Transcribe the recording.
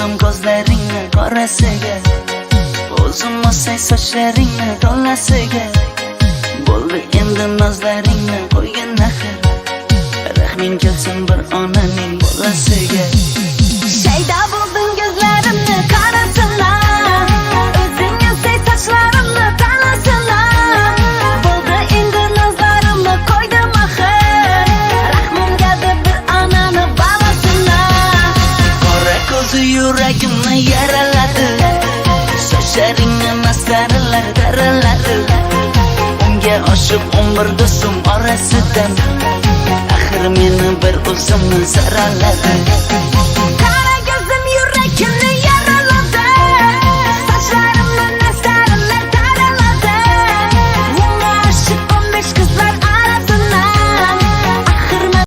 Bo'ldim ko'zlaringni qorasiga, o'zim olsay sochlaringni tolasiga. Bo'ldi endi nozlaringni qo'ygan axir, rahming kelsin bir onaning bolasiga. Shayda bo'lding ko'zlarimni qarasınlar, o'zing olsay sochlarimni talasınlar. Bo'ldi endi nozlarimni qo'ydim axir, rahmim keldi bir onani bolasina. Qora ko'zi yuragimni yaraladi, sochlaringni masxaralar taraladi. Unga oshiq 11 do'stim orasidan, axir meni bir o'zimni saraladi.